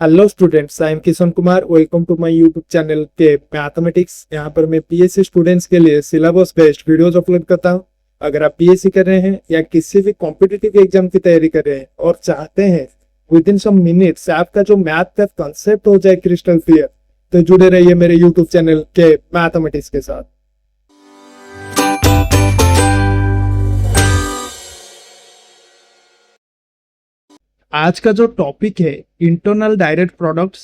Hello students, I am Kishan Kumar. Welcome to my YouTube channel K mathematics. यहाँ पर मैं PSC students के लिए सिलेबस बेस्ड वीडियोस अपलोड करता हूँ। अगर आप पीएससी कर रहे हैं या किसी भी कॉम्पिटिटिव एग्जाम की तैयारी कर रहे हैं और चाहते हैं विद इन सम मिनट्स आपका जो मैथ का कंसेप्ट हो जाए क्रिस्टल क्लियर, तो जुड़े रहिए मेरे यूट्यूब चैनल के मैथमेटिक्स के साथ। आज का जो टॉपिक है internal direct products.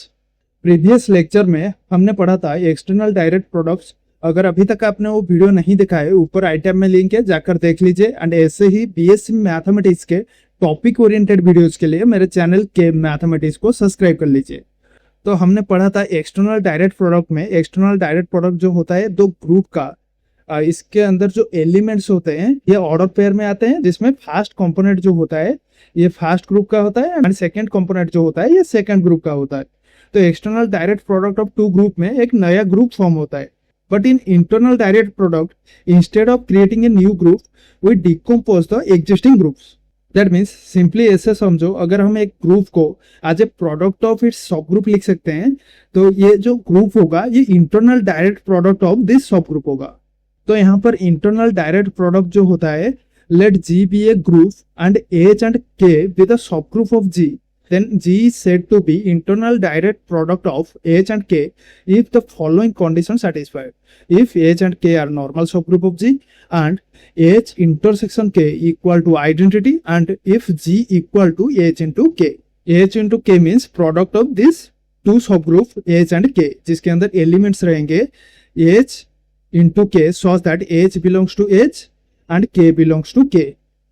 Previous lecture में हमने पढ़ा था एक्सटर्नल डायरेक्ट प्रोडक्ट्स। अगर अभी तक आपने वो वीडियो नहीं देखा है, ऊपर आई टैब में लिंक है, जाकर देख लीजिए। एंड ऐसे ही बीएससी मैथमेटिक्स के टॉपिक ओरिएंटेड वीडियोस के लिए मेरे चैनल के मैथमेटिक्स को सब्सक्राइब कर लीजिए। तो हमने पढ़ा था एक्सटर्नल डायरेक्ट प्रोडक्ट में, एक्सटर्नल डायरेक्ट प्रोडक्ट जो होता है दो ग्रुप का, इसके अंदर जो एलिमेंट्स होते हैं ये ऑर्डर पेयर में आते हैं, जिसमें फर्स्ट कंपोनेंट जो होता है ये फर्स्ट ग्रुप का होता है एंड सेकंड कंपोनेंट जो होता है ये सेकंड ग्रुप का होता है। तो external direct product of two group में एक नया ग्रुप फॉर्म होता है। But in internal direct product, instead of creating a new group we decompose the existing groups. That means simply ऐसे समझो, अगर हम एक ग्रुप को as a product of its sub group लिख सकते हैं, तो ये जो ग्रुप होगा ये internal direct product of this sub group होगा। तो यहाँ पर इंटरनल डायरेक्ट प्रोडक्ट जो होता है, let G be a group and H and K with a subgroup of G, then G is said to be internal direct product of H and K if the following conditions satisfied. If H and K are normal subgroup of G and H intersection K equal to identity, and if G equal to H into K. H into K means product of this two subgroup H and K, जिसके अंदर elements रहेंगे H into K such that H belongs to H and K belongs to K।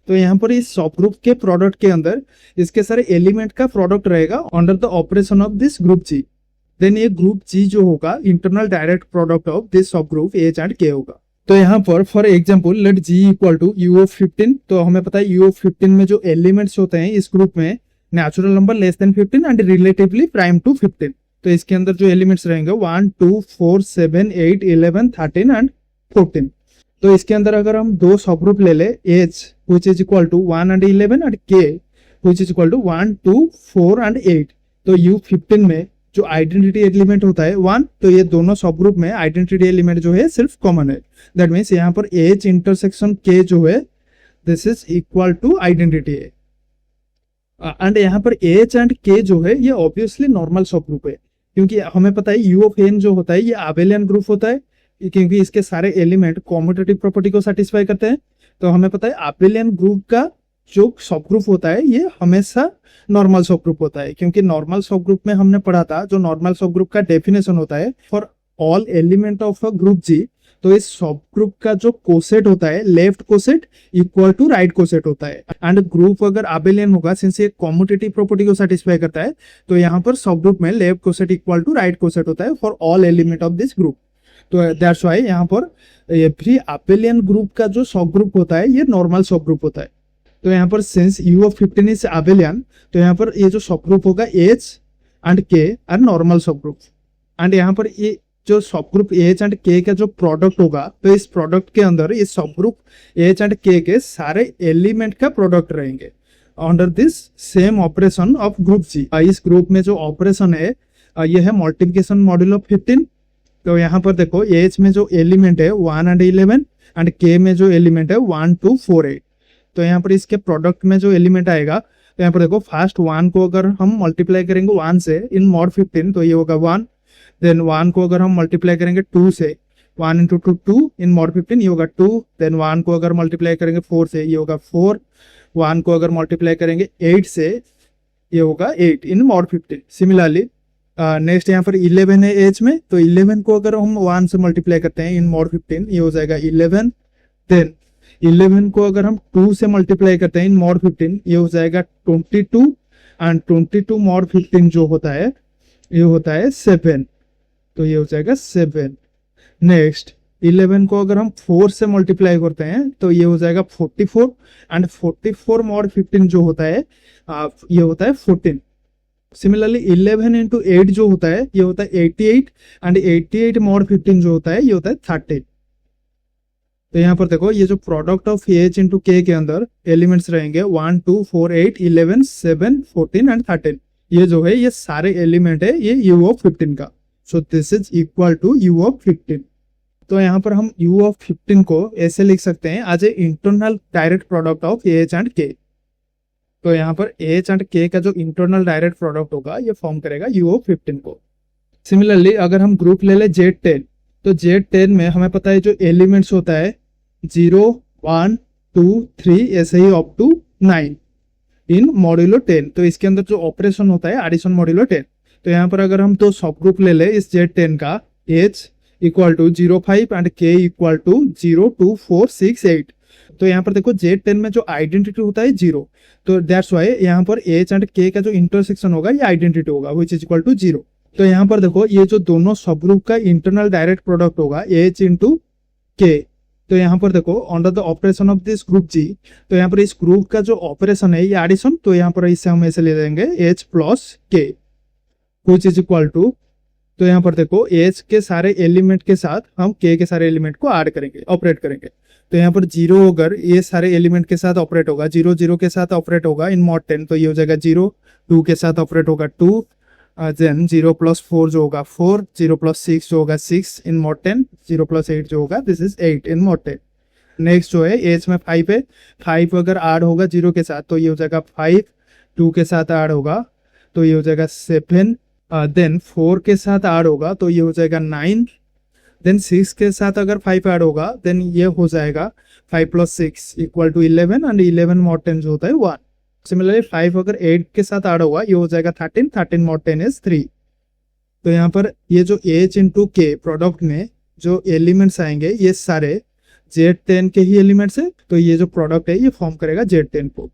तो यहाँ पर इस सब group के product के अंदर इसके सारे एलिमेंट का प्रोडक्ट रहेगा under the operation of this group G। Then ये ग्रुप G जो होगा internal direct product of this sub group H and K होगा। तो यहाँ पर for example let G equal to U of 15। तो हमें पता है U ऑफ 15 में जो एलिमेंट्स होते हैं इस ग्रुप में natural number less than 15 and relatively prime to 15। तो इसके अंदर जो एलिमेंट्स रहेंगे 1 2 4 7 8 11 13 एंड 14। तो इसके अंदर अगर हम दो सब ग्रुप ले ले, H which is equal to 1 and 11 and K which is equal to 1 2 4 and 8, तो U15 में जो आइडेंटिटी एलिमेंट होता है 1, तो ये दोनों सब ग्रुप में आइडेंटिटी एलिमेंट जो है सिर्फ कॉमन है। दैट मीन्स यहाँ पर H इंटरसेक्शन K जो है this is equal to identity है। एंड यहाँ पर H एंड K जो है ये ऑब्वियसली नॉर्मल सब ग्रुप है, क्योंकि हमें पता है U ऑफ n जो होता है ये आबेलियन ग्रुप होता है, क्योंकि इसके सारे एलिमेंट कॉम्यूटेटिव प्रॉपर्टी को सेटिस्फाई करते हैं। तो हमें पता है आबेलियन ग्रुप का जो सब ग्रुप होता है ये हमेशा नॉर्मल सब ग्रुप होता है, क्योंकि नॉर्मल सब ग्रुप में हमने पढ़ा था जो नॉर्मल सब ग्रुप का डेफिनेशन होता है for all element of a group G। तो इस सब ग्रुप का जो कोसेट होता है left coset equal to right coset होता है। एंड ग्रुप अगर आबेलियन होगा, सिंस ये कॉम्यूटेटिव प्रॉपर्टी को सेटिस्फाई करता है, तो यहाँ पर सब ग्रुप में left coset equal to right coset होता है for all element of this group. तो दैट्स व्हाई यहाँ पर एवरी आबेलियन ग्रुप का जो सब ग्रुप होता है ये नॉर्मल सब ग्रुप होता है। तो यहाँ पर since U of 15 is abelian, तो यहाँ पर ये जो सब ग्रुप होगा H and K are normal सब ग्रुप। एंड यहाँ पर ये जो सब ग्रुप H एंड K का जो प्रोडक्ट होगा, तो इस प्रोडक्ट के अंदर इस सब ग्रुप H एंड K के सारे एलिमेंट का प्रोडक्ट रहेंगे under this same operation of group G। इस ग्रुप में जो ऑपरेशन है ये है मल्टीप्लिकेशन मॉड्यूल ऑफ 15। तो यहाँ पर देखो H में जो एलिमेंट है 1 एंड 11 एंड K में जो एलिमेंट है 1 2 4 8। तो यहाँ पर इसके प्रोडक्ट में जो एलिमेंट आएगा, तो यहाँ पर देखो फर्स्ट 1 को अगर हम मल्टीप्लाई करेंगे 1 से इन मॉड 15, तो ये होगा 1। देन 1 को अगर हम मल्टीप्लाई करेंगे 2 से, 1 इंटू 2 2 इन मॉड 15, ये होगा 2। देन 1 को अगर मल्टीप्लाई करेंगे 4 से, ये होगा 4। 1 को अगर मल्टीप्लाई करेंगे 8 से, ये होगा 8 इन मॉड 15। सिमिलरली नेक्स्ट यहाँ पर 11 है H में, तो 11 को अगर हम 1 से मल्टीप्लाई करते हैं इन मॉड 15, ये हो जाएगा 11। देन 11 को अगर हम 2 से मल्टीप्लाई करते हैं इन मॉड 15, ये हो जाएगा 22। एंड 22 मॉड 15 जो होता है ये होता है 7, तो ये हो जाएगा 7। नेक्स्ट 11 को अगर हम 4 से मल्टीप्लाई करते हैं तो ये हो जाएगा 44। एंड 44 मॉड 15 जो होता है ये होता है 14। सिमिलरली 11 इंटू 8 जो होता है ये होता है 88। एंड 88 मॉड 15 जो होता है ये होता है 13। तो यहाँ पर देखो ये जो product of H into K के अंदर एलिमेंट्स रहेंगे 1 2 4 8 11 7 14 एंड 13। ये जो है ये सारे एलिमेंट है ये u ऑफ 15 का। So this is equal to u of 15। तो यहाँ पर हम u ऑफ 15 को ऐसे लिख सकते हैं as a internal direct product of H and K. तो यहाँ पर एच एंड के का जो इंटरनल डायरेक्ट प्रोडक्ट होगा ये फॉर्म करेगा u ऑफ 15 को। सिमिलरली अगर हम ग्रुप ले ले Z10, तो Z10 में हमें पता है जो एलिमेंट्स होता है 0, 1, 2, 3 ऐसे ही अप टू 9 इन मॉड्यूलो 10। तो इसके अंदर जो ऑपरेशन होता है एडिशन मॉड्यूलो 10। तो यहाँ पर अगर हम तो सब ग्रुप ले ले इस Z10 का H equal to 05 and K equal to 0, 2, 4, 6, 8। तो यहाँ पर देखो Z10 में जो आइडेंटिटी होता है 0, तो दैट्स वाई यहाँ पर H एंड K का जो इंटरसेक्शन होगा ये आइडेंटिटी होगा विच इज इक्वल टू 0। तो यहाँ पर देखो ये जो दोनों सब ग्रुप का इंटरनल डायरेक्ट प्रोडक्ट होगा H इंटू K। तो यहाँ पर देखो under the operation of this group G, तो यहाँ पर इस ग्रुप का जो ऑपरेशन है ये एडिशन, तो यहाँ पर इससे हम ऐसे ले लेंगे H plus K which is equal to, तो यहाँ पर देखो H के सारे एलिमेंट के साथ हम K के सारे एलिमेंट को ऐड करेंगे, ऑपरेट करेंगे। तो यहाँ पर 0 अगर ये सारे एलिमेंट के साथ ऑपरेट होगा, 0, 0 के साथ ऑपरेट होगा इन मॉड 10, तो ये हो जाएगा 0, 2 के साथ ऑपरेट होगा 2, देन 0 प्लस 4 जो होगा 4, 0 प्लस 6 जो होगा 6 इन मॉड 10, 0 प्लस 8 जो होगा this is 8 in mod 10। Next जो है एच में 5 है, 5 अगर ऐड होगा 0 के साथ तो ये हो जाएगा 5, 2 के साथ ऐड होगा तो ये हो जाएगा 7, देन 4 के साथ ऐड होगा तो ये हो जाएगा 9, देन 6 के साथ अगर 5 ऐड होगा देन ये हो जाएगा 5 plus 6 equal to 11 and 11 mod 10 जो होता है 1। सिमिलरली 5 अगर 8 के साथ ऐड होगा ये हो जाएगा 13, 13 मॉड 10 इज 3। तो यहाँ पर ये जो H इंटू K प्रोडक्ट में जो एलिमेंट्स आएंगे ये सारे Z10 के ही एलिमेंट्स है, तो ये जो प्रोडक्ट है ये फॉर्म करेगा Z10 को।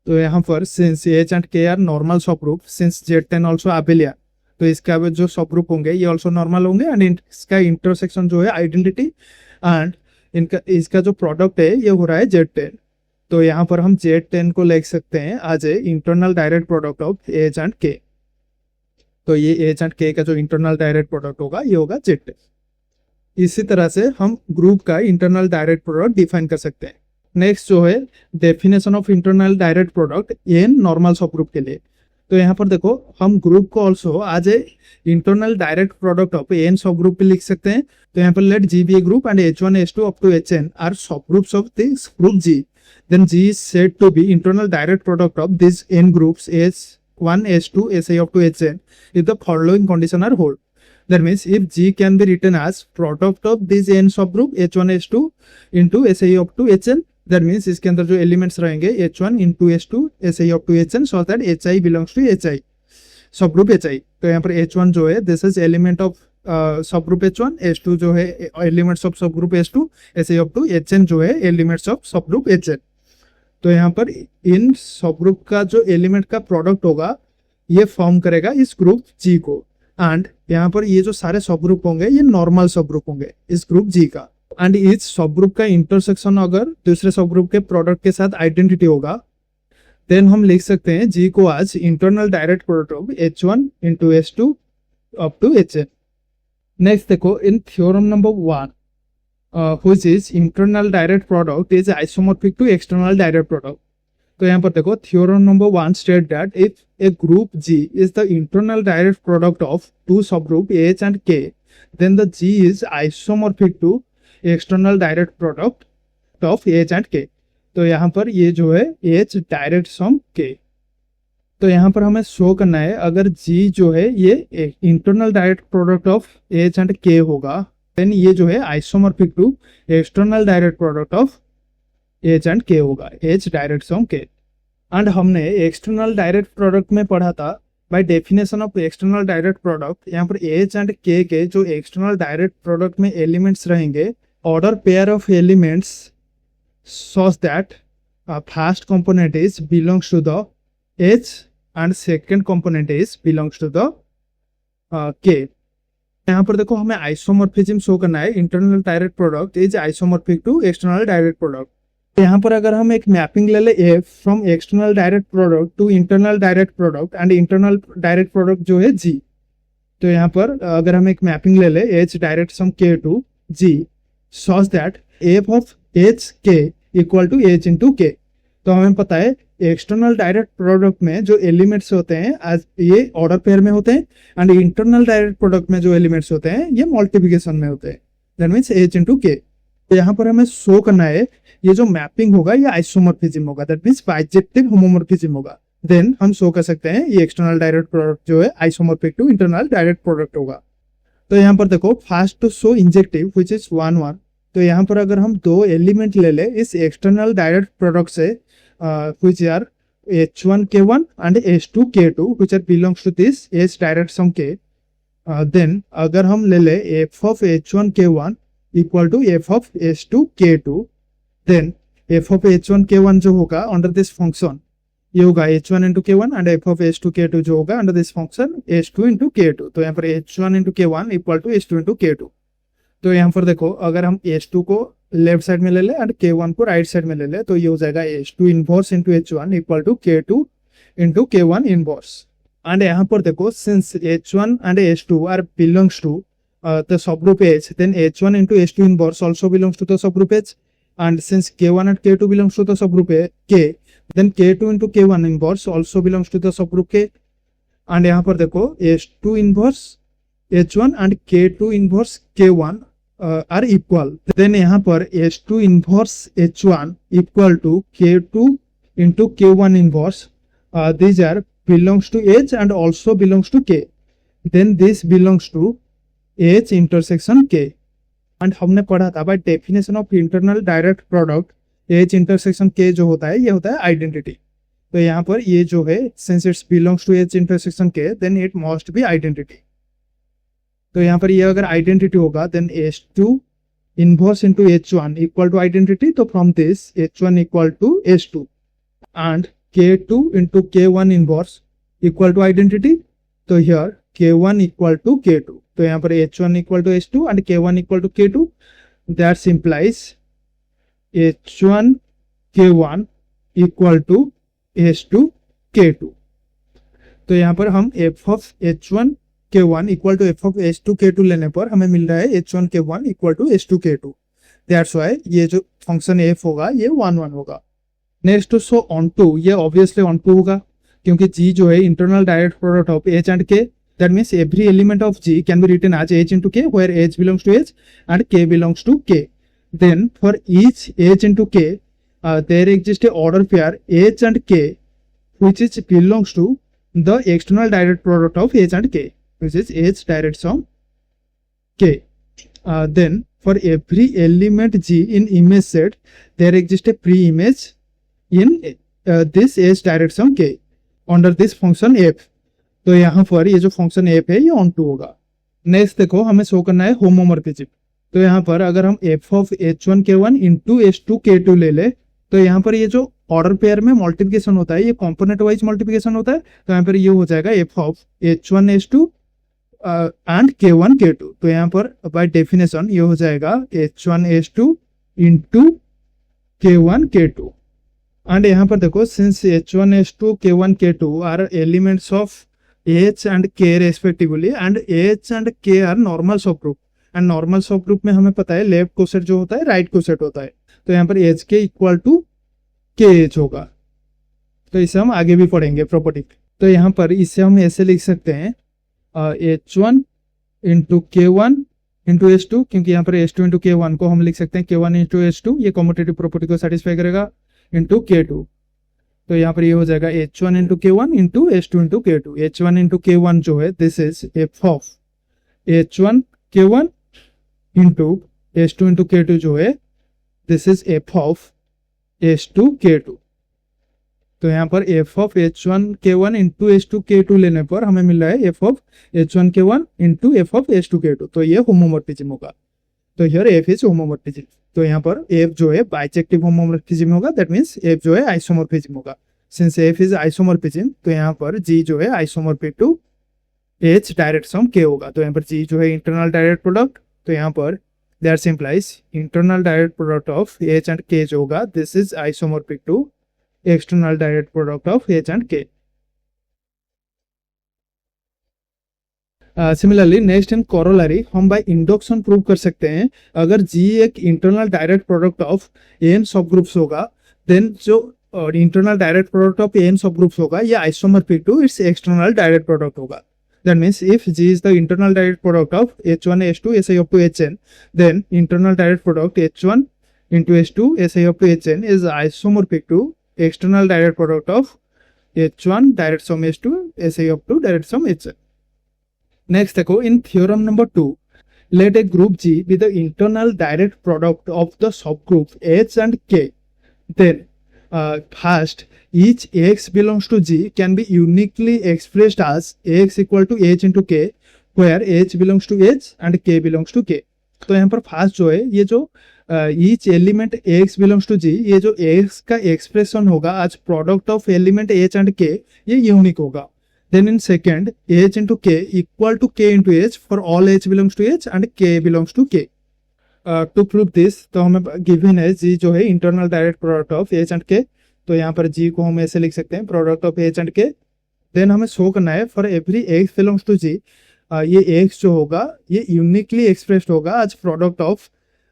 तो यहाँ पर since H and K are normal सब group, since Z10 also abelian, तो इसका जो सब ग्रुप होंगे ये ऑल्सो नॉर्मल होंगे एंड इसका इंटरसेक्शन जो है आइडेंटिटी एंड इनका इसका जो प्रोडक्ट है ये हो रहा है Z10। तो यहाँ पर हम Z10 को लिख सकते हैं as a internal direct product of H and K। तो ये H एंड K का जो इंटरनल डायरेक्ट प्रोडक्ट होगा ये होगा Z10। इसी तरह से हम ग्रुप का इंटरनल डायरेक्ट प्रोडक्ट डिफाइन कर सकते हैं। नेक्स्ट जो है definition of internal direct product n normal सब ग्रुप के लिए। तो यहाँ पर देखो हम ग्रुप को also as a internal direct product of n subgroup पे लिख सकते हैं। तो यहाँ पर let G be a group and H1 H2 up to Hn are subgroups of this group G, then G is said to be internal direct product of these n groups H1, H2, Si up to Hn if the following condition are hold. That means if G can be written as product of these n subgroup H1, H2 into Si up to Hn, that means इसके अंदर जो elements रहेंगे H1 into H2 Si up to Hn so that Hi belongs to Hi subgroup Hi। तो यहाँ पर H1 जो है this is element of subgroup H1, H2 जो है elements of subgroup H2, Si up to Hn जो है elements of subgroup Hn। तो यहाँ पर इन सब ग्रुप का जो एलिमेंट का प्रोडक्ट होगा ये फॉर्म करेगा इस ग्रुप G को, एंड यहाँ पर ये जो सारे सब ग्रुप होंगे ये नॉर्मल सब ग्रुप होंगे इस ग्रुप G का। एंड इस सब ग्रुप का इंटरसेक्शन अगर दूसरे सब ग्रुप के प्रोडक्ट के साथ आइडेंटिटी होगा देन हम लिख सकते हैं G को आज internal direct product of H1 into H2 up to Hn। Next देखो इन theorem number 1 which is internal direct product is isomorphic to external direct product। तो यहाँ पर देखो theorem number 1 state that if a group G is the internal direct product of two subgroup H and K, then the G is isomorphic to external direct product of H and K। तो यहाँ पर ये जो है H direct sum K। तो यहाँ पर हमें शो करना है अगर G जो है ये internal direct product of H and K होगा देन ये जो है isomorphic to external direct product of H and K होगा, H direct sum K। And हमने एक्सटर्नल डायरेक्ट प्रोडक्ट में पढ़ा था by definition of external direct product, यहाँ पर H एंड K के जो एक्सटर्नल डायरेक्ट प्रोडक्ट में एलिमेंट्स रहेंगे order pair of elements such that first component is belongs to the H and second component is belongs to the K। यहाँ पर देखो हमें आइसोमॉर्फिज्म शो करना है, internal direct product is isomorphic to external direct product. यहाँ पर अगर हम एक मैपिंग ले ले F from external direct product to internal direct product and internal direct product जो है G, तो यहाँ पर अगर हम एक मैपिंग ले ले H direct sum K to G such that F of H K equal to H into K। तो हमें पता है एक्सटर्नल डायरेक्ट प्रोडक्ट में जो एलिमेंट्स होते हैं आज ये ऑर्डर पेयर में होते हैं, एंड इंटरनल डायरेक्ट प्रोडक्ट में जो एलिमेंट्स होते हैं ये मल्टीप्लिकेशन में होते हैं, दैट मीन्स h इंटू के। तो यहाँ पर हमें शो करना है ये जो मैपिंग होगा ये आइसोमॉर्फिज्म होगा, दैट मीन्स बाइजेक्टिव होमोमॉर्फिज्म होगा। देन हम शो कर सकते हैं ये एक्सटर्नल डायरेक्ट प्रोडक्ट जो है isomorphic to internal direct product होगा। तो यहाँ पर देखो first to show injective which is 1 1। तो यहाँ पर अगर हम दो एलिमेंट ले ले इस एक्सटर्नल डायरेक्ट प्रोडक्ट से which are h1k1 and h2k2 which are belongs to this h direct sum k, then अगर हम ले ले f of h1k1 equal to f of h2k2, then f of h1k1 जो होगा अंडर दिस फंक्शन ये होगा h1 into k1 and f of h2k2 जो होगा under this function h2 into k2। तो यहाँ पर h1 into k1 equal to h2 into k2। तो यहाँ पर देखो अगर हम h2 को लेफ्ट साइड में ले ले एंड k1 को राइट साइड में ले ले तो ये हो जाएगा h2 inverse into h1 equal to k2 into k1 inverse. And यहाँ पर देखो since h1 and h2 are belongs to the subgroup h, then h1 into h2 inverse also belongs to the subgroup h, and since k1 and k2 belongs to the subgroup k, then k2 into k1 inverse also belongs to the subgroup k। and यहाँ पर देखो h2 inverse h1 and k2 inverse k1 are equal, then यहाँ पर h2 inverse h1 equal to k2 into k1 inverse, these are belongs to h and also belongs to k, then this belongs to h intersection k। And हमने पढ़ा था by definition of internal direct product h intersection k जो होता है ये होता है identity. तो यहाँ पर ये जो है since it's belongs to h intersection k then it must be identity. तो यहाँ पर ये अगर आइडेंटिटी होगा then h2 inverse into h1 equal to identity, तो from this h1 equal to h2 and k2 into k1 inverse equal to identity, तो here k1 equal to k2। तो यहाँ पर h1 equal to h2 and k1 equal to k2, that implies h1 k1 equal to h2 k2। तो यहाँ पर हम f of h1 k1 equal to f of h2 k2 लेने पर हमें मिल रहा है h1 k1 equal to h2 k2, that's why ये जो फंक्शन f होगा ये 1 1 होगा। Next to show onto, ये ऑब्वियसली ऑन टू होगा क्योंकि g जो है internal direct product of h and k, that means every element of G can be written as h into k, where h belongs to h and k belongs to k. Then for each h into k, there exists a order pair h and k, which is belongs to the external direct product of h and k, which is h direct sum k. Then for every element G in image set, there exists a pre-image in this h direct sum k under this function f. तो यहाँ पर ये जो function f है ये on to होगा। Next देखो हमें शो करना है होमोमॉर्फिज्म। तो यहाँ पर अगर हम f of h1k1 into h2k2 ले ले तो यहाँ पर ये जो ऑर्डर पेयर में मल्टीप्लिकेशन होता है ये कंपोनेंट वाइज मल्टीप्लिकेशन होता है, तो यहाँ पर ये हो जाएगा f of h1 h2 and k1 k2। तो यहाँ पर बाय डेफिनेशन ये हो जाएगा h1 h2 into k1 k2। And यहाँ पर देखो since h1 h2 k1 k2 are elements of h and k respectively and h and k are normal सब ग्रुप, एंड नॉर्मल सब ग्रुप में हमें पता है लेफ्ट कोसेट जो होता है राइट कोसेट होता है, तो यहाँ पर h k equal to k h होगा। तो इसे हम आगे भी पढ़ेंगे प्रॉपर्टी। तो यहाँ पर इसे हम ऐसे लिख सकते हैं h1 into k1 into h2, क्योंकि यहाँ पर h2 इंटू k1 को हम लिख सकते हैं k1 इंटू h2, ये कम्यूटेटिव प्रॉपर्टी को सेटिस्फाई करेगा, इंटू k2। तो यहाँ पर ये हो जाएगा h1 into k1 into h2 into k2। h1 into k1 जो है this is f of h1 k1 into h2 into k2 जो है this is f of h2 k2। तो यहाँ पर f of h1 k1 into h2 k2 लेने पर हमें मिल रहा है f of h1 k1 into f of h2 k2, तो ये होमोमॉर्फिज्म होगा। तो हियर f इज होमोमॉर्फिज्म। तो यहाँ पर f जो है बाइजेक्टिव होमोमॉर्फिज्म होगा, दैट मींस f जो है आइसोमॉर्फिज्म होगा। सिंस f इज आइसोमॉर्फिज्म तो यहाँ पर g जो है isomorphic to h direct sum k होगा। तो यहाँ पर g जो है इंटरनल डायरेक्ट प्रोडक्ट, तो यहाँ पर that implies internal direct product of h and k जो होगा this is isomorphic to external direct product of h and k। Similarly next in corollary हम बाय इंडक्शन प्रूव कर सकते हैं अगर G एक internal direct product of n subgroups होगा then जो और internal direct product of n subgroups होगा, ये isomorphic to its external direct product होगा. That means if G is the internal direct product of H1 H2 Si up to Hn, then internal direct product H1 into H2 Si up to Hn is isomorphic to external direct product of H1 direct sum H2 Si up to direct sum Hn. Next देखो, in theorem number 2, let a group G be the internal direct product of the subgroup H and K. Then first, each x belongs to G can be uniquely expressed as x equal to h into k, where h belongs to h and k belongs to k. तो यहाँ पर first जो है, ये जो each element x belongs to G, ये जो x का एक्सप्रेशन होगा as product of element h and k, ये यूनिक होगा. Then in second, h into k equal to k into h for all h belongs to h and k belongs to k. To prove this, तो हमें given है G जो है internal direct product of h and k, तो यहाँ पर G को हम ऐसे लिख सकते हैं product of h and k. Then हमें शो करना है for every x belongs to G, ये x जो होगा ये यूनिकली एक्सप्रेस्ड होगा as product of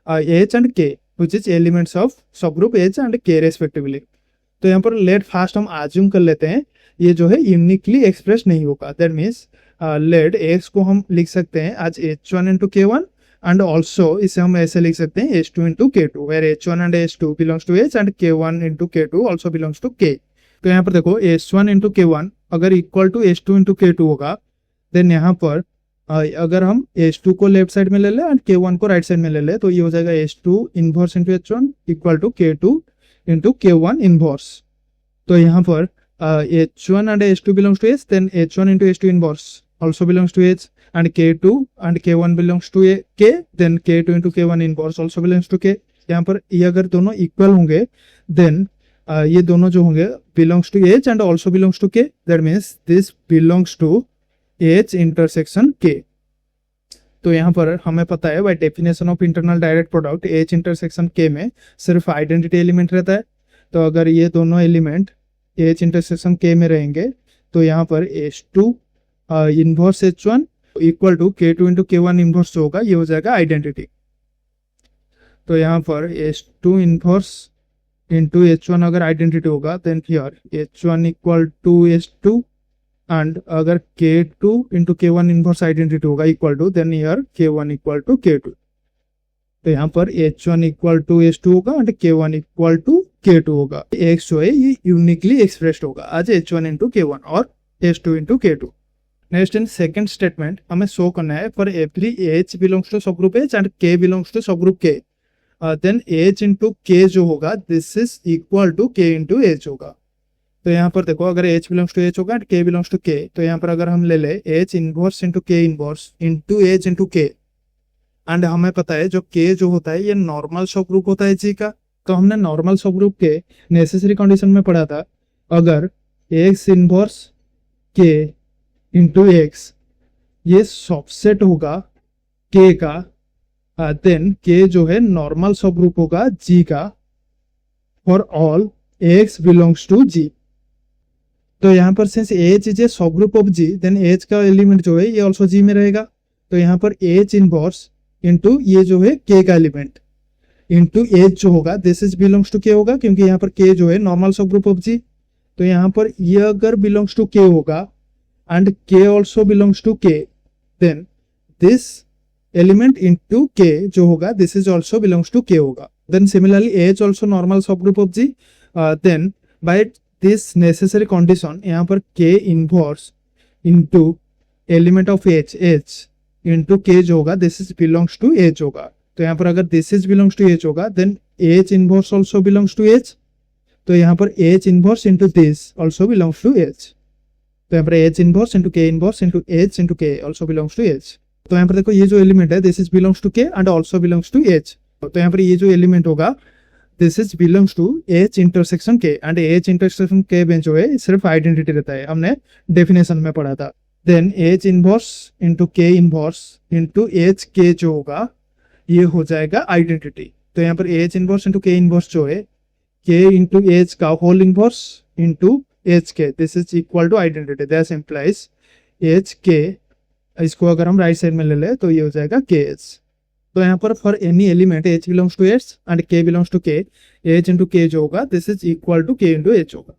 h and k which is elements of सब group h and k respectively. तो यहाँ पर लेट फास्ट हम आज्यूम कर लेते हैं ये जो है यूनिकली एक्सप्रेस नहीं होगा. दैट मीन्स लेट x को हम लिख सकते हैं आज h1 into k1 and also इसे हम ऐसे लिख सकते हैं h2 into k2, where h1 and h2 belongs to h and k1 into k2 also belongs to k. तो यहाँ पर देखो h1 into k1 अगर equal to h2 into k2 होगा, देन यहाँ पर अगर हम h2 को लेफ्ट साइड में ले ले एंड k1 को राइट साइड में ले ले, तो ये हो जाएगा h2 inverse into h1 equal to k2 into k1 inverse. तो यहाँ पर h1 and h2 belongs to h, then h1 into h2 inverse also belongs to h, and k2 and k1 belongs to k, then k2 into k1 inverse also belongs to k. यहाँ पर ये अगर दोनों equal होंगे, then ये दोनों जो होंगे belongs to h and also belongs to k. That means this belongs to h intersection k. तो यहाँ पर हमें पता है bye definition of internal direct product h intersection k में सिर्फ आइडेंटिटी एलिमेंट रहता है. तो अगर ये दोनों एलिमेंट h इंटरसेक्शन k में रहेंगे, तो यहाँ पर h2 inverse h1 equal to k2 into k1 inverse जो होगा ये हो जाएगा आइडेंटिटी. तो यहाँ पर h2 इनवर्स इंटू h1 अगर आइडेंटिटी होगा, then here h1 equal to h2, and अगर k2 into k1 inverse identity होगा equal to, then here k1 equal to k2. तो यहाँ पर h1 इक्वल टू h2 होगा and k1 equal to k2 होगा. x जो है ये यूनिकली एक्सप्रेस्ड होगा आज h1 इंटू k1 और h2 into k2. Next in second statement हमें शो करना है for every h belongs to सब group h and k belongs to subgroup k, then h into k जो होगा this is equal to k into h होगा. तो यहाँ पर देखो अगर h बिलोंग्स टू h होगा and k belongs to k, तो यहाँ पर अगर हम ले ले h inverse into k inverse into h into k, and हमें पता है जो k जो होता है ये नॉर्मल सब ग्रुप होता है G का. तो हमने नॉर्मल सब ग्रुप के नेसेसरी कंडीशन में पढ़ा था, अगर x inverse k into x ये सबसेट होगा k का, देन k जो है नॉर्मल सब ग्रुप होगा G का for all x belongs to G. तो यहाँ पर since h is a subgroup of G, then h का एलिमेंट जो है ये ऑल्सो G में रहेगा. तो यहाँ पर h इनवर्स इंटू ये जो है k का एलिमेंट इंटू h जो होगा this is belongs to k होगा, क्योंकि यहाँ पर k जो है नॉर्मल सब ग्रुप ऑफ G. तो यहाँ पर ये अगर बिलोंग्स टू k होगा and k also belongs to k, then this element into k जो होगा this is also belongs to k होगा. Then similarly h also normal subgroup of G, then by this necessary condition यहाँ पर k inverse into element of h into k जो होगा this is belongs to h होगा. तो यहाँ पर अगर this is belongs to h होगा, then h inverse also belongs to h. तो यहाँ पर h inverse into this also belongs to h. तो यहाँ पर h inverse into k inverse into h into k also belongs to h. तो यहाँ पर देखो ये जो एलिमेंट है this is belongs to k and also belongs to h. तो यहाँ पर ये जो एलिमेंट होगा this is belongs to h intersection k, and h intersection k में जो है सिर्फ आइडेंटिटी रहता है, हमने डेफिनेशन में पढ़ा था. Then h inverse into k inverse into h k जो होगा ये हो जाएगा आइडेंटिटी. तो यहाँ पर h inverse into k inverse जो है k इंटू h का whole inverse into hk, this is equal to identity. That implies hk, इसको अगर हम राइट साइड में ले ले तो ये हो जाएगा kh. तो यहाँ पर for any element h belongs to h and k belongs to k, h into k जो होगा this is equal to k into h होगा।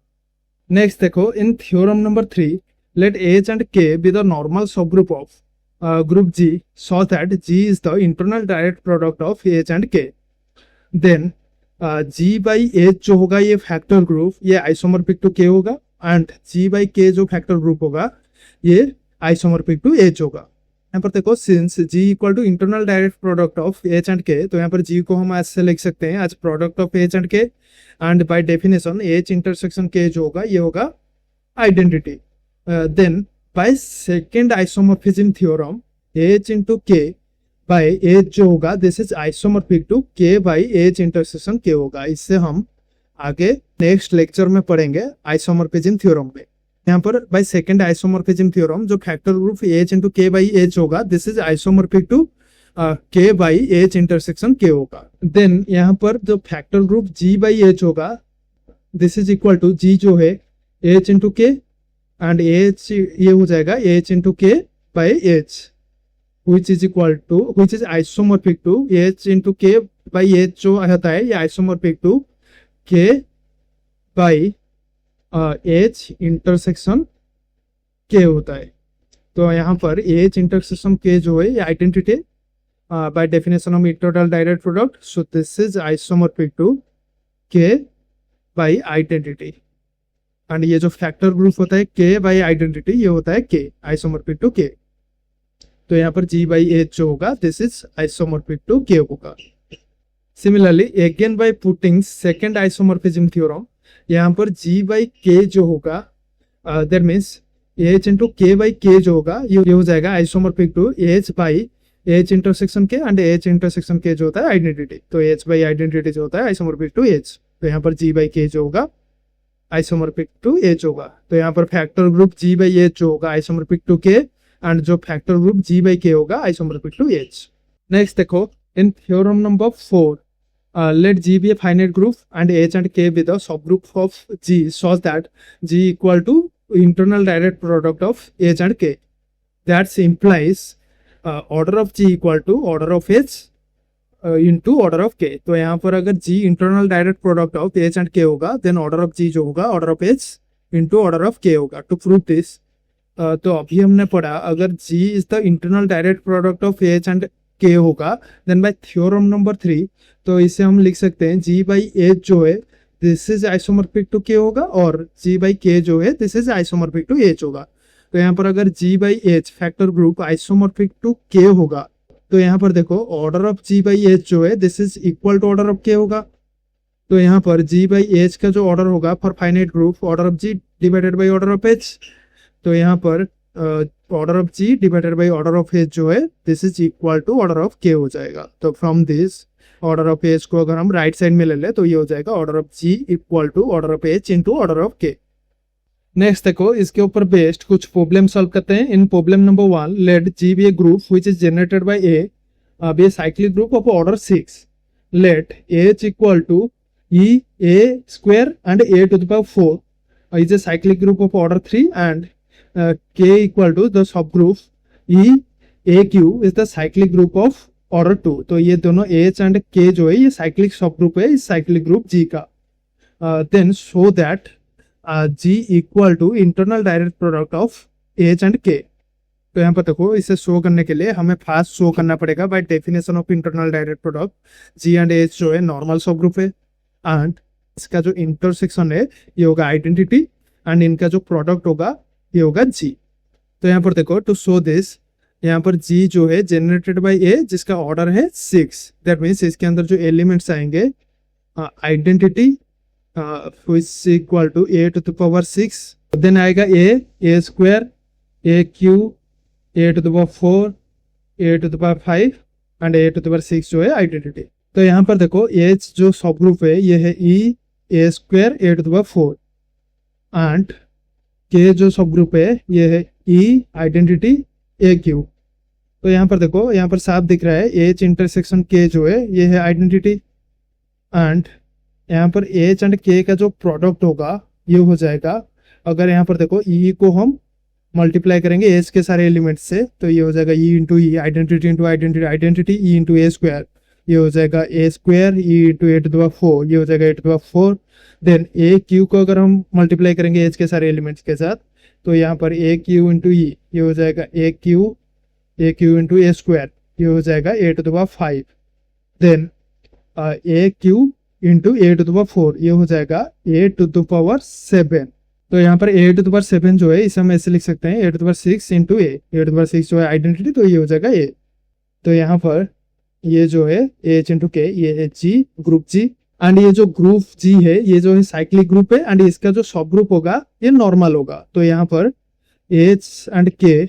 नेक्स्ट देखो इन theorem number 3 let h and k be the normal सब group of group G so that G is the internal direct product of h and k। Then G by h जो होगा ये factor group ये isomorphic to k होगा and G by k जो factor group होगा ये isomorphic to h होगा। यहाँ पर देखो since G equal to internal direct product of h and k, तो यहाँ पर G को हम ऐसे लिख सकते हैं as product of h and k and by definition h intersection k जो होगा ये होगा identity. Then by second isomorphism theorem h into k by h जो होगा this is isomorphic to k by h intersection k होगा। इससे हम आगे नेक्स्ट लेक्चर में पढ़ेंगे आइसोमॉर्फिज्म थ्योरम पे। यहाँ पर बाय सेकेंड आइसोमॉर्फिज्म थ्योरम जो factor group h into k by h होगा this is isomorphic to k by h intersection k होगा। देन यहाँ पर जो factor group g by h होगा this is equal to g जो है h into k and h ये हो जाएगा h into k by h which is equal to which is isomorphic to h into k by h जो होता है ये isomorphic to k by h intersection k होता है। तो यहाँ पर h इंटरसेक्शन k जो है ये identity by definition of internal direct product, so this is isomorphic to k by identity and ये जो फैक्टर ग्रुप होता है k बाई आइडेंटिटी ये होता है k आइसोमॉर्फिक टू k। तो यहाँ पर G बाई h जो होगा this is isomorphic to k होगा। Similarly again by putting second isomorphism theorem यहाँ पर G बाई k जो होगा that means h into k by k जो होगा ये हो जाएगा isomorphic to h by h intersection k and h intersection k जो होता है आइडेंटिटी। तो h बाई आइडेंटिटी जो होता है आइसोमॉर्फिक टू h, तो यहाँ पर G बाई k जो होगा आइसोमॉर्फिक टू h होगा। तो यहाँ पर factor group G by h जो होगा आइसोमॉर्फिक टू k एंड जो factor group G by k होगा आइसोमॉर्फिक टू h। नेक्स्ट देखो इन theorem number 4 let G be a finite group and H and K be the subgroup of G such that G equal to internal direct product of H and K. That implies order of G equal to order of H into order of K. तो यहाँ पर अगर G internal direct product of H and K होगा then order of G जो होगा order of H into order of K होगा। To prove this तो अभी हमने पढ़ा अगर G is the internal direct product of H and K होगा देन बाय थ्योरम नंबर 3 तो इसे हम लिख सकते हैं G बाई H जो है this is isomorphic to K होगा और G बाई K जो है this is isomorphic to H होगा। तो यहाँ पर अगर G by H factor group isomorphic to K होगा तो यहाँ पर देखो order of G by H जो है this is equal to order of K होगा। तो यहाँ पर G बाई H का जो ऑर्डर होगा for finite group order of G divided by order of H, तो यहाँ पर order of G divided by order of H जो है this is equal to order of K हो जाएगा। तो from this order of H को अगर हम राइट साइड में ले ले तो ये हो जाएगा order of G equal to order of H into order of K। Next देखो इसके ऊपर बेस्ड कुछ प्रॉब्लम सॉल्व करते हैं। In problem number 1 let G be a group which is generated by A be a cyclic group of order 6, let H equal to E A square and A to the power 4 is a cyclic group of order 3 and K equal to the subgroup E AQ is the cyclic group of order 2। तो ये दोनों H and K जो है ये cyclic subgroup है इस cyclic group G का। Then show that G equal to internal direct product of H and K। तो यहाँ पर देखो इसे शो करने के लिए हमें फास्ट शो करना पड़ेगा bye definition of internal direct product G and H जो है नॉर्मल सब ग्रुप है एंड इसका जो इंटरसेक्शन है ये होगा आइडेंटिटी एंड इनका जो प्रोडक्ट होगा ये होगा G। तो यहाँ पर देखो टू शो दिस यहाँ पर G जो है जनरेटेड बाय A जिसका ऑर्डर है 6, दैट मीन्स इसके अंदर जो एलिमेंट्स आएंगे identity which equal to A to the power 6, then आएगा A square AQ A to the power 4 A to the power 5 and A to the power 6 जो है आइडेंटिटी। तो यहाँ पर देखो H जो सब ग्रुप है ये है E A square A to the power 4 and K जो सब ग्रुप है ये है E आइडेंटिटी AQ। तो यहाँ पर देखो यहाँ पर साफ दिख रहा है H इंटरसेक्शन K जो है ये है आइडेंटिटी एंड यहाँ पर H एंड K का जो प्रोडक्ट होगा ये हो जाएगा, अगर यहाँ पर देखो E को हम मल्टीप्लाई करेंगे एज के सारे एलिमेंट से, तो ये हो जाएगा e into e, identity into identity, identity e into a square, ये हो जाएगा a square e into a to the power 4, ये हो जाएगा a to the power 4। Then a cube को अगर हम मल्टीप्लाई करेंगे एज के सारे एलिमेंट्स के साथ, तो यहाँ पर ए क्यू इंटू ई, ये हो जाएगा a cube into a square, ये हो जाएगा a to the power 5। Then a cube into a to the power 4, ये हो जाएगा ए टू द पावर 7। तो यहाँ पर ए टू द पावर 7 जो है इसे हम ऐसे लिख सकते हैं a to the power 6 into a to the power 6 जो है आइडेंटिटी, तो ये हो जाएगा ए। तो यहाँ पर ये जो है एच इंटू के, ये H G group G, and ये जो ग्रुप जी है ये जो है साइक्लिक ग्रुप है, एंड इसका जो सब ग्रुप होगा ये नॉर्मल होगा। तो यहाँ पर H and K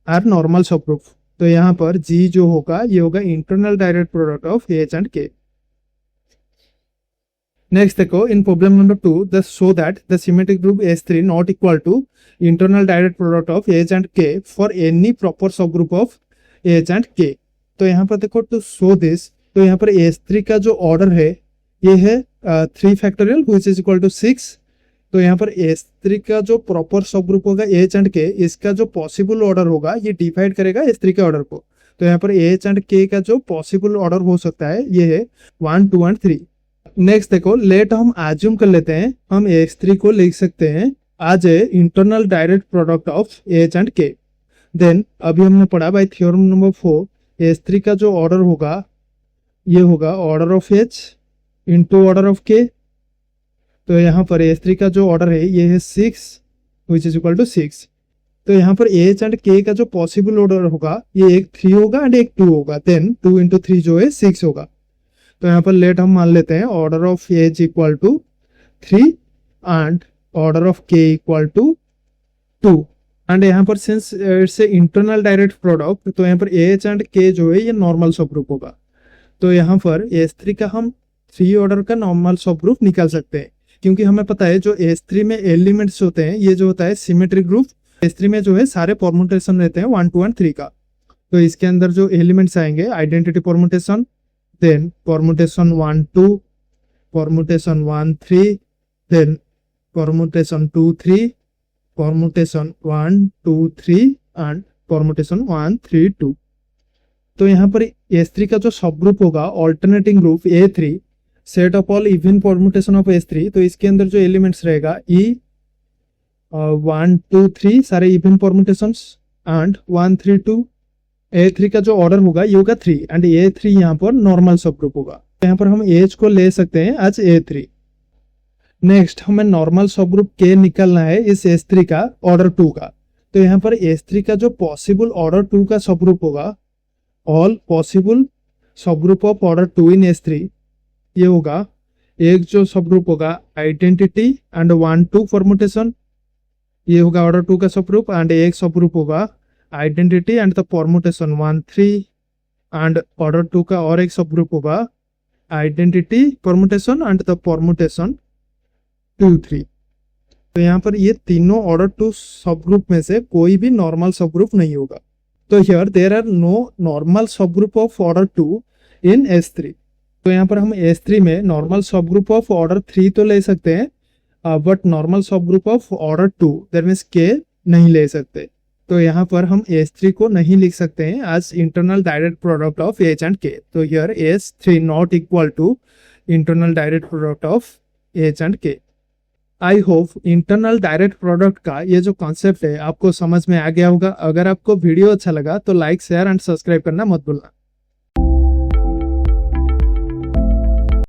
are normal सब ग्रुप, तो यहाँ पर जी जो होगा ये होगा internal direct product of H and K. Next देखो, in problem number 2 the show that the symmetric group S3 not equal to internal direct product of H and K for any proper subgroup of H and K। तो यहाँ पर देखो to show this, तो यहाँ पर S3 का जो order है ये है 3 factorial which is equal to 6। तो यहाँ पर S3 का जो प्रॉपर सब ग्रुप होगा H एंड K, इसका जो पॉसिबल ऑर्डर होगा ये डिवाइड करेगा S3 के ऑर्डर को। तो यहाँ पर H एंड K का जो पॉसिबल ऑर्डर हो सकता है ये है 1, 2 एंड 3। नेक्स्ट देखो, लेट हम एज्यूम कर लेते हैं, हम S3 को लिख सकते हैं as a internal direct product of H and K। Then अभी हमने पढ़ा बाय थ्योरम नंबर 4 S3 का जो ऑर्डर होगा ये होगा order of H into order of K। तो यहाँ पर S3 का जो ऑर्डर है ये है 6 विच इज इक्वल टू 6। तो यहाँ पर H एंड K का जो पॉसिबल ऑर्डर होगा ये एक 3 होगा एंड एक 2 होगा, देन 2 इंटू 3 जो है 6 होगा। तो यहाँ पर लेट हम मान लेते हैं order of H equal to 3 and order of K equal to 2। And यहाँ पर since it's a internal direct product, तो यहाँ पर H एंड K जो है ये नॉर्मल सब ग्रुप होगा। तो यहाँ पर S3 का हम 3 ऑर्डर का नॉर्मल सब ग्रुप निकाल सकते हैं, क्योंकि हमें पता है जो S3 में एलिमेंट्स होते हैं ये जो होता है सिमेट्रिक ग्रुप। S3 में जो है सारे परमुटेशन रहते हैं 1, 2 एंड 3 का। तो इसके अंदर जो एलिमेंट्स आएंगे identity permutation, then permutation 1 2, permutation 1 3, then permutation 2 3, permutation 1 2 3 and permutation 1 3 2। तो यहाँ पर S3 का जो सब ग्रुप होगा alternating group A3 set of all even permutation of S3, तो इसके अंदर जो एलिमेंट्स रहेगा E 1 2 3 सारे इवन परमुटेशंस एंड 1 3 2। A3 का जो ऑर्डर होगा ये होगा 3 एंड A3 यहाँ पर नॉर्मल सब ग्रुप होगा। यहाँ पर हम H को ले सकते हैं एज A3। नेक्स्ट हमें नॉर्मल सब ग्रुप K निकालना है इस S3 का ऑर्डर 2 का। तो यहाँ पर S3 का जो पॉसिबल ऑर्डर 2 का सब ग्रुप होगा ऑल पॉसिबल सब group of order 2 in S3, ये होगा एक जो सब ग्रुप होगा आइडेंटिटी एंड 1 2 परमुटेशन, ये होगा ऑर्डर 2 का सब ग्रुप, एंड एक सब ग्रुप होगा identity and the permutation 1 3, and order 2 का और एक सब ग्रुप होगा identity permutation and the permutation 2 3। तो यहाँ पर ये तीनों ऑर्डर 2 सब ग्रुप में से कोई भी नॉर्मल सब ग्रुप नहीं होगा। तो here there are no normal सब group of order 2 in S3। तो यहाँ पर हम S3 में नॉर्मल सब ग्रुप ऑफ ऑर्डर 3 तो ले सकते हैं, बट नॉर्मल सब group of order 2 that means K नहीं ले सकते। तो यहाँ पर हम S3 को नहीं लिख सकते हैं as internal direct product of H and K। तो here S3 not equal to internal direct product of H and K। I hope internal direct product का ये जो कॉन्सेप्ट है आपको समझ में आ गया होगा। अगर आपको वीडियो अच्छा लगा तो लाइक शेयर एंड सब्सक्राइब करना मत भूलना।